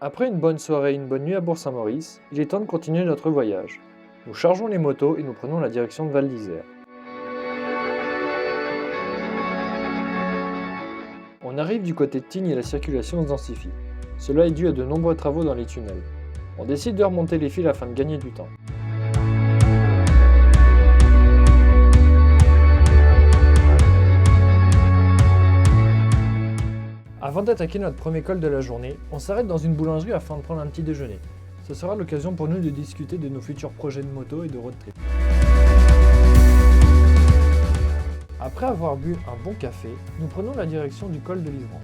Après une bonne soirée et une bonne nuit à Bourg-Saint-Maurice, il est temps de continuer notre voyage. Nous chargeons les motos et nous prenons la direction de Val d'Isère. On arrive du côté de Tignes et la circulation se densifie. Cela est dû à de nombreux travaux dans les tunnels. On décide de remonter les fils afin de gagner du temps. Avant d'attaquer notre premier col de la journée, on s'arrête dans une boulangerie afin de prendre un petit déjeuner. Ce sera l'occasion pour nous de discuter de nos futurs projets de moto et de road trip. Après avoir bu un bon café, nous prenons la direction du col de Livran.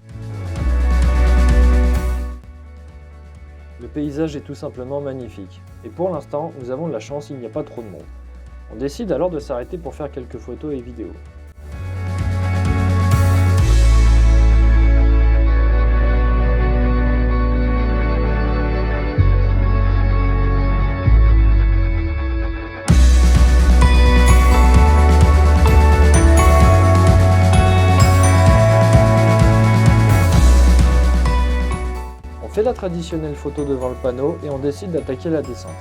Le paysage est tout simplement magnifique, et pour l'instant, nous avons de la chance, il n'y a pas trop de monde. On décide alors de s'arrêter pour faire quelques photos et vidéos. On fait la traditionnelle photo devant le panneau et on décide d'attaquer la descente.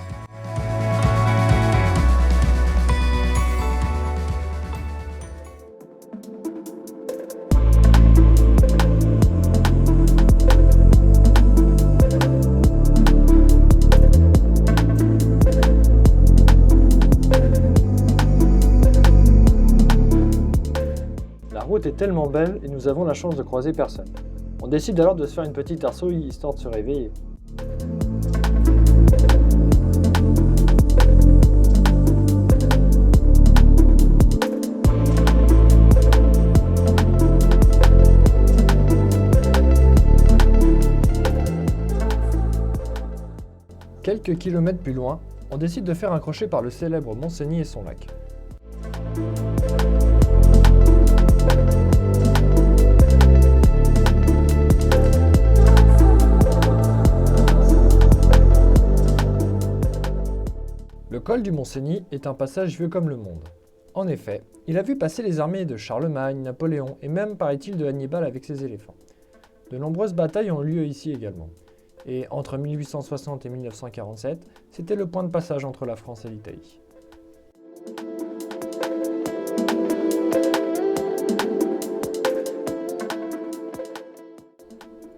La route est tellement belle et nous avons la chance de croiser personne. On décide alors de se faire une petite arsouille histoire de se réveiller. Quelques kilomètres plus loin, on décide de faire un crochet par le célèbre Mont-Cenis et son lac. Le col du Mont-Cenis est un passage vieux comme le monde. En effet, il a vu passer les armées de Charlemagne, Napoléon et même, paraît-il, de Hannibal avec ses éléphants. De nombreuses batailles ont lieu ici également. Et entre 1860 et 1947, c'était le point de passage entre la France et l'Italie.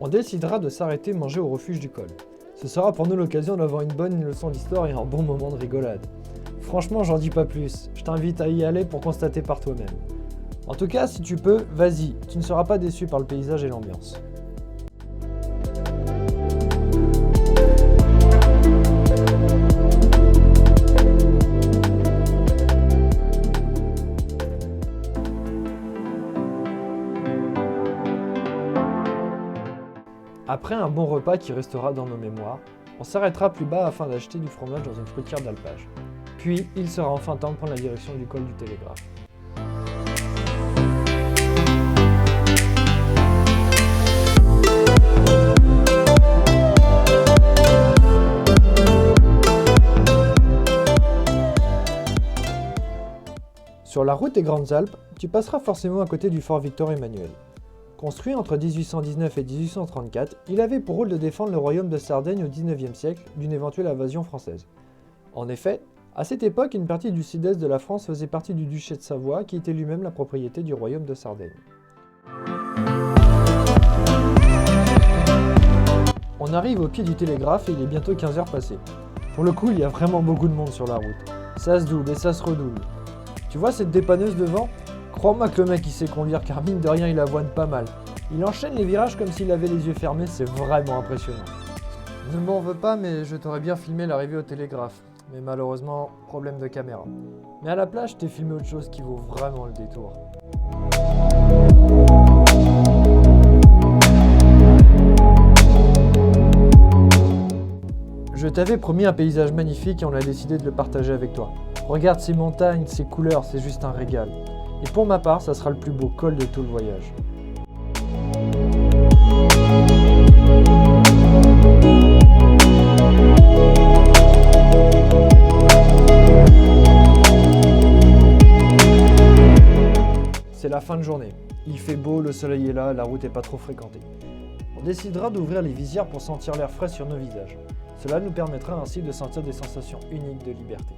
On décidera de s'arrêter manger au refuge du col. Ce sera pour nous l'occasion d'avoir une bonne leçon d'histoire et un bon moment de rigolade. Franchement, j'en dis pas plus, je t'invite à y aller pour constater par toi-même. En tout cas, si tu peux, vas-y, tu ne seras pas déçu par le paysage et l'ambiance. Après un bon repas qui restera dans nos mémoires, on s'arrêtera plus bas afin d'acheter du fromage dans une fruitière d'alpage. Puis, il sera enfin temps de prendre la direction du col du Télégraphe. Sur la route des Grandes Alpes, tu passeras forcément à côté du fort Victor-Emmanuel. Construit entre 1819 et 1834, il avait pour rôle de défendre le royaume de Sardaigne au XIXe siècle d'une éventuelle invasion française. En effet, à cette époque, une partie du sud-est de la France faisait partie du duché de Savoie, qui était lui-même la propriété du royaume de Sardaigne. On arrive au pied du Télégraphe et il est bientôt 15h passées. Pour le coup, il y a vraiment beaucoup de monde sur la route. Ça se double et ça se redouble. Tu vois cette dépanneuse devant ? Crois-moi que le mec il sait conduire car mine de rien il avoine pas mal. Il enchaîne les virages comme s'il avait les yeux fermés, c'est vraiment impressionnant. Ne m'en veux pas mais je t'aurais bien filmé l'arrivée au Télégraphe. Mais malheureusement, problème de caméra. Mais à la plage, je t'ai filmé autre chose qui vaut vraiment le détour. Je t'avais promis un paysage magnifique et on a décidé de le partager avec toi. Regarde ces montagnes, ces couleurs, c'est juste un régal. Et pour ma part, ça sera le plus beau col de tout le voyage. C'est la fin de journée. Il fait beau, le soleil est là, la route est pas trop fréquentée. On décidera d'ouvrir les visières pour sentir l'air frais sur nos visages. Cela nous permettra ainsi de sentir des sensations uniques de liberté.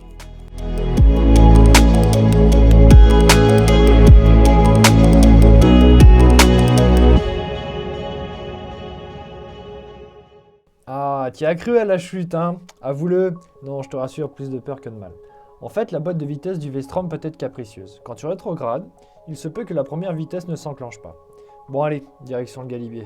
Ah, t'y as cru à la chute, hein? Avoue-le. Non, je te rassure, plus de peur que de mal. En fait, la boîte de vitesse du V-Strom peut être capricieuse. Quand tu rétrogrades, il se peut que la première vitesse ne s'enclenche pas. Bon allez, direction le Galibier.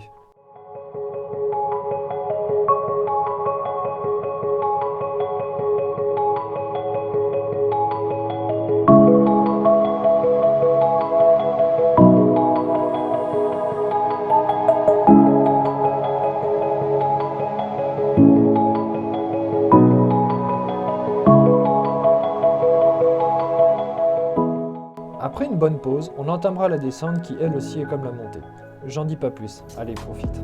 Après une bonne pause, on entamera la descente qui elle aussi est comme la montée. J'en dis pas plus, allez profite.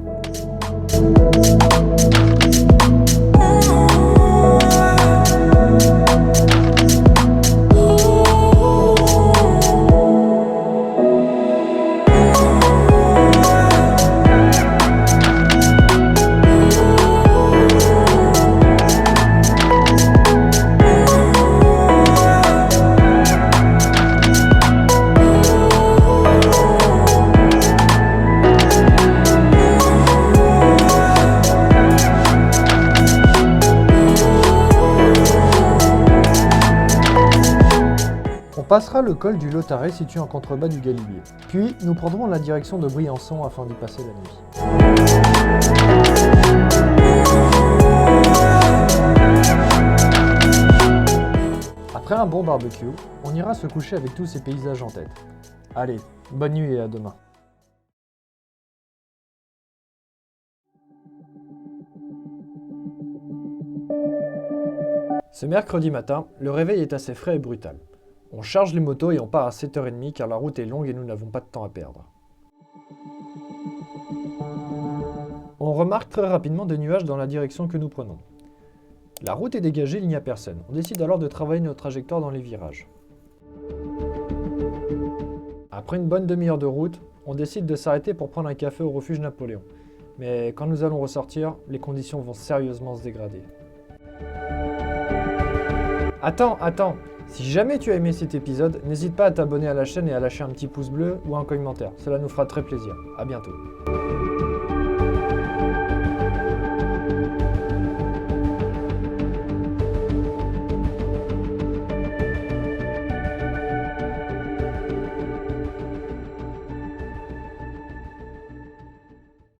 On passera le col du Lotaret situé en contrebas du Galibier. Puis, nous prendrons la direction de Briançon afin d'y passer la nuit. Après un bon barbecue, on ira se coucher avec tous ces paysages en tête. Allez, bonne nuit et à demain. Ce mercredi matin, le réveil est assez frais et brutal. On charge les motos et on part à 7h30 car la route est longue et nous n'avons pas de temps à perdre. On remarque très rapidement des nuages dans la direction que nous prenons. La route est dégagée, il n'y a personne. On décide alors de travailler notre trajectoire dans les virages. Après une bonne demi-heure de route, on décide de s'arrêter pour prendre un café au refuge Napoléon. Mais quand nous allons ressortir, les conditions vont sérieusement se dégrader. Attends! Si jamais tu as aimé cet épisode, n'hésite pas à t'abonner à la chaîne et à lâcher un petit pouce bleu ou un commentaire. Cela nous fera très plaisir. À bientôt.